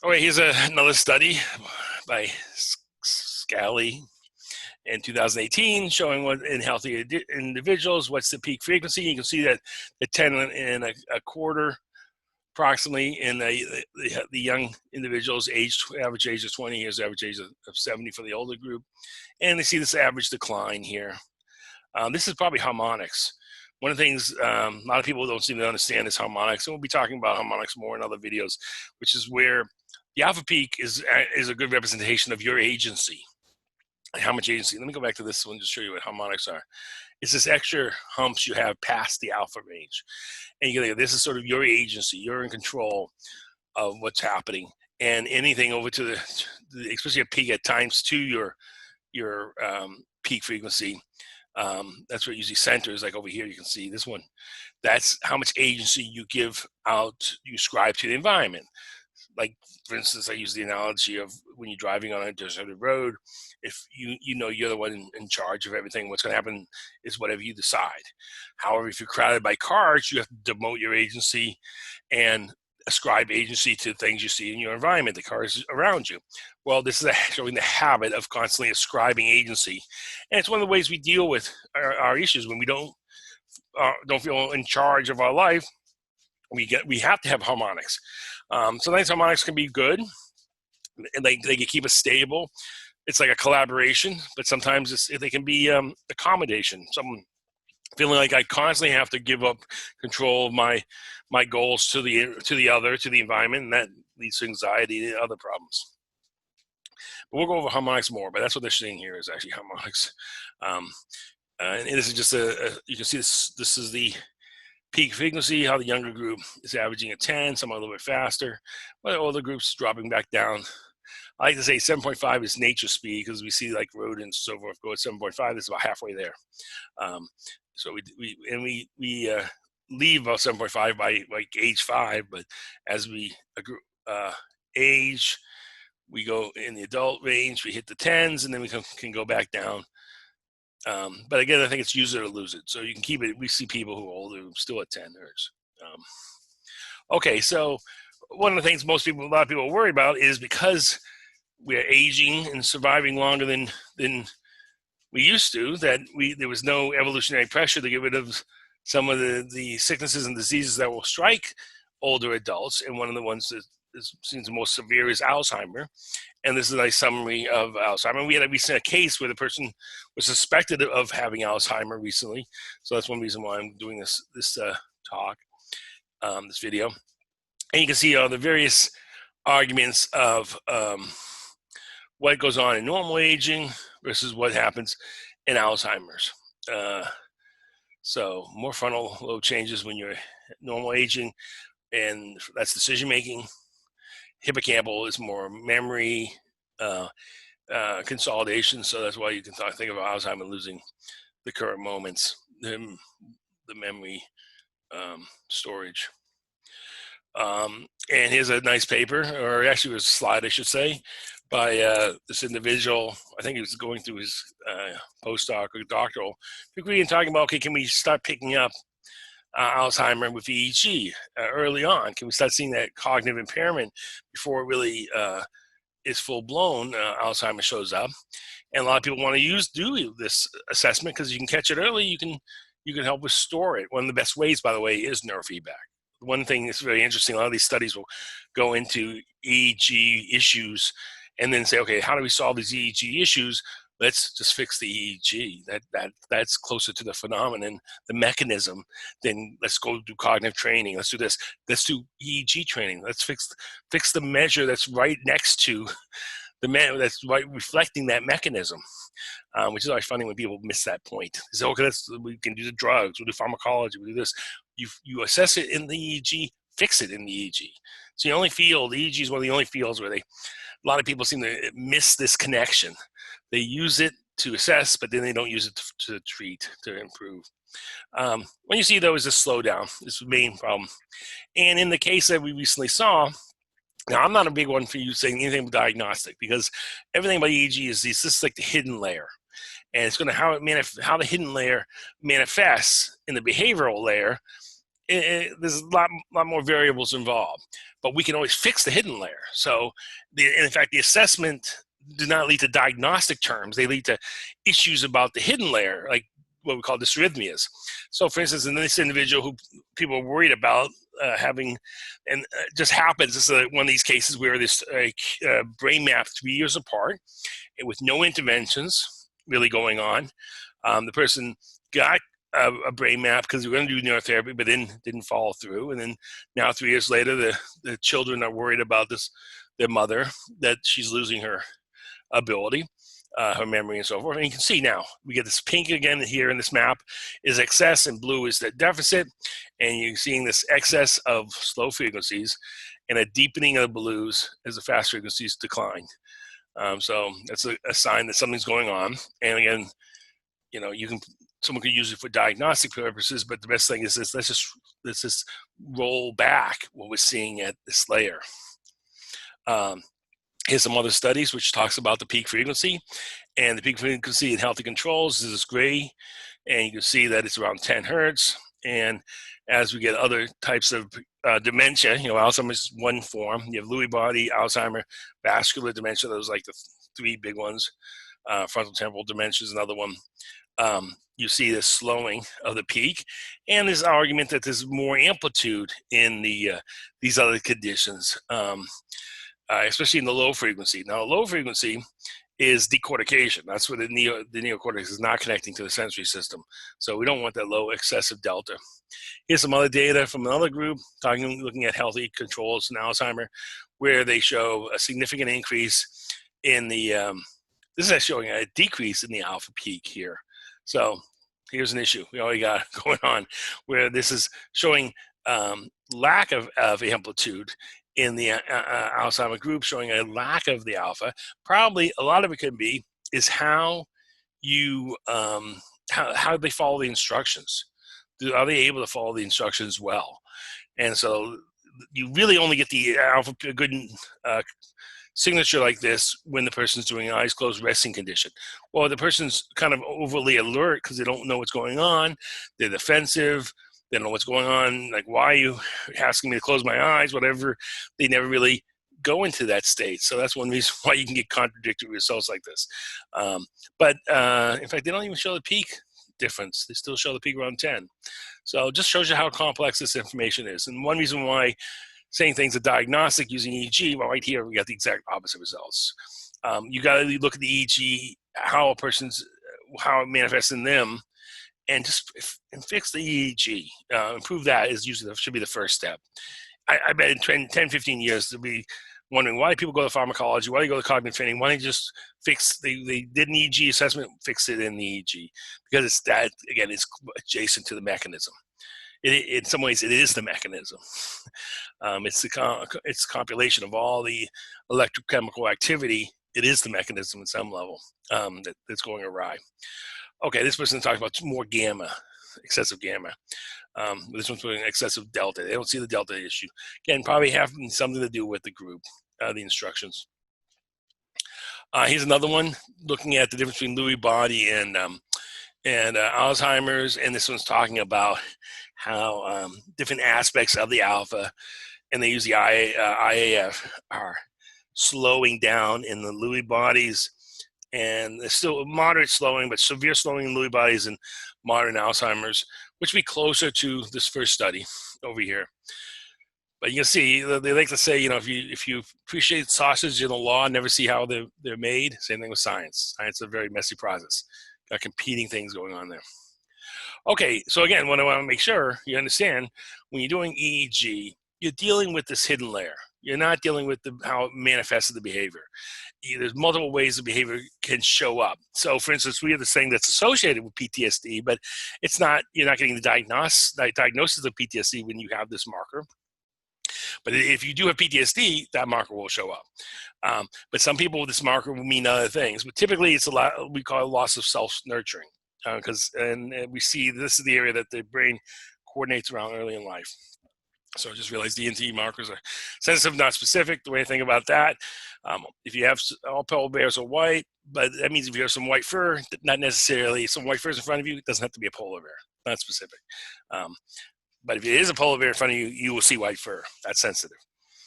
All right, here's another study by Scally in 2018 showing what in healthy individuals, what's the peak frequency. You can see that the 10 and a quarter approximately in the young individuals, average age of 20, here's average age of 70 for the older group. And they see this average decline here. This is probably harmonics. One of the things a lot of people don't seem to understand is harmonics, and we'll be talking about harmonics more in other videos, which is where the alpha peak is a good representation of your agency. How much agency? Let me go back to this one to show you what harmonics are. It's this extra humps you have past the alpha range, and you think this is sort of your agency. You're in control of what's happening, and anything over to the especially a peak at times to your peak frequency. That's where it usually centers. Like over here, you can see this one. That's how much agency you give out, you ascribe to the environment. Like, for instance, I use the analogy of when you're driving on a deserted road, if you know you're the one in charge of everything, what's going to happen is whatever you decide. However, if you're crowded by cars, you have to demote your agency and ascribe agency to things you see in your environment, the cars around you. Well, this is showing the habit of constantly ascribing agency. And it's one of the ways we deal with our issues when we don't feel in charge of our life. We have to have harmonics. Sometimes harmonics can be good, and they can keep us stable. It's like a collaboration, but sometimes they can be accommodation. Someone feeling like I constantly have to give up control of my goals to the environment, and that leads to anxiety and other problems. But we'll go over harmonics more, but that's what they're saying here is actually harmonics. And this is just you can see this is the peak frequency, how the younger group is averaging at 10, some are a little bit faster, but the older groups dropping back down. I like to say 7.5 is nature speed because we see like rodents and so forth go at 7.5. It's about halfway there. So we leave about 7.5 by like age 5, but as we age, we go in the adult range, we hit the 10s, and then we can go back down. But again, I think it's use it or lose it. So you can keep it. We see people who are older still at 10. Okay, so one of the things a lot of people are worried about is because we're aging and surviving longer than we used to, that there was no evolutionary pressure to get rid of some of the sicknesses and diseases that will strike older adults. And one of the ones that seems the most severe is Alzheimer. And this is a nice summary of Alzheimer. We had a case where the person was suspected of having Alzheimer recently. So that's one reason why I'm doing this talk, this video. And you can see the various arguments of what goes on in normal aging versus what happens in Alzheimer's. So more frontal lobe changes when you're normal aging, and that's decision making. Hippocampal is more memory consolidation, so that's why you can think of Alzheimer losing the current moments, the memory storage. And here's a nice paper, or actually it was a slide, I should say, by this individual. I think he was going through his postdoc or doctoral degree and talking about, okay, can we start picking up Alzheimer with EEG early on? Can we start seeing that cognitive impairment before it really is full blown? Alzheimer shows up, and a lot of people want to do this assessment because you can catch it early. You can help restore it. One of the best ways, by the way, is neurofeedback. One thing that's very interesting, a lot of these studies will go into EEG issues and then say, okay, how do we solve these EEG issues? Let's just fix the EEG. That's closer to the phenomenon, the mechanism. Then let's go do cognitive training. Let's do this. Let's do EEG training. Let's fix the measure that's right next to that's right reflecting that mechanism, which is always funny when people miss that point. They say, okay, we can do the drugs, we'll do pharmacology, we'll do this. You assess it in the EEG, fix it in the EEG. So the EEG is one of the only fields where a lot of people seem to miss this connection. They use it to assess, but then they don't use it to treat, to improve. When you see, though, is this slowdown, this is the main problem. And in the case that we recently saw, now I'm not a big one for you saying anything but diagnostic, because everything about EEG is this is like the hidden layer. And it's going to how the hidden layer manifests in the behavioral layer there's a lot more variables involved, but we can always fix the hidden layer. So in fact, the assessment do not lead to diagnostic terms. They lead to issues about the hidden layer, like what we call dysrhythmias. So for instance, in this individual who people are worried about having, and it just happens, this is one of these cases where this brain map 3 years apart and with no interventions really going on. The person got a brain map because we were going to do neurotherapy, but then didn't follow through. And then now 3 years later, the children are worried about this, their mother, that she's losing her ability, her memory and so forth. And you can see now, we get this pink again here in this map is excess and blue is the deficit. And you're seeing this excess of slow frequencies and a deepening of the blues as the fast frequencies decline. So that's a sign that something's going on. And again, you know, someone could use it for diagnostic purposes, but the best thing is this, let's just roll back what we're seeing at this layer. Here's some other studies which talks about the peak frequency, and the peak frequency in healthy controls is this gray, and you can see that it's around 10 hertz. And as we get other types of dementia, you know, Alzheimer's is one form. You have Lewy body, Alzheimer, vascular dementia. Those are like the three big ones. Frontal temporal dementia is another one. You see this slowing of the peak, and there's an argument that there's more amplitude in these other conditions, especially in the low frequency. Now, low frequency is decortication. That's where the neocortex is not connecting to the sensory system. So we don't want that low excessive delta. Here's some other data from another group looking at healthy controls in Alzheimer, where they show a significant increase in the, this is showing a decrease in the alpha peak here. So here's an issue we already got going on, where this is showing lack of amplitude in the Alzheimer group, showing a lack of the alpha. Probably a lot of it could be is how you how they follow the instructions. Are they able to follow the instructions well? And so you really only get the alpha good signature like this when the person's doing an eyes closed resting condition. Well, the person's kind of overly alert because they don't know what's going on. They're defensive. They don't know what's going on. Like, why are you asking me to close my eyes? Whatever. They never really go into that state. So that's one reason why you can get contradictory results like this. But in fact, they don't even show the peak difference. They still show the peak around 10. So it just shows you how complex this information is. And one reason why saying things are diagnostic using EEG, well, right here we got the exact opposite results. You got to look at the EEG, how it manifests in them, and just fix the EEG. Improve that should be the first step. I bet in 10, 15 years they'll be wondering why people go to pharmacology, why they go to cognitive training, why they just they did an EEG assessment, fix it in the EEG, because it's that, again, it's adjacent to the mechanism. In some ways, it is the mechanism. It's a compilation of all the electrochemical activity. It is the mechanism at some level that's going awry. Okay, this person talks about more gamma, excessive gamma. This one's putting excessive delta. They don't see the delta issue. Again, probably having something to do with the group, the instructions. Here's another one looking at the difference between Lewy body and Alzheimer's, and this one's talking about how different aspects of the alpha, and they use the IAF, are slowing down in the Lewy bodies, and there's still moderate slowing, but severe slowing in Lewy bodies and modern Alzheimer's, which would be closer to this first study over here. But you can see, they like to say, you know, if you appreciate sausage in the law, never see how they're made. Same thing with science. Science is a very messy process. Got competing things going on there. Okay, so again, what I want to make sure you understand, when you're doing EEG, you're dealing with this hidden layer. You're not dealing with how it manifests the behavior. There's multiple ways the behavior can show up. So for instance, we have this thing that's associated with PTSD, but it's not, you're not getting the diagnosis of PTSD when you have this marker. But if you do have PTSD, that marker will show up. But some people with this marker will mean other things. But typically, it's we call it loss of self-nurturing, and we see this is the area that the brain coordinates around early in life. So just realize DNT markers are sensitive, not specific. The way I think about that, if you have all polar bears are white, but that means if you have some white fur, not necessarily some white fur is in front of you, it doesn't have to be a polar bear, not specific. But if it is a polar bear in front of you, you will see white fur. That's sensitive.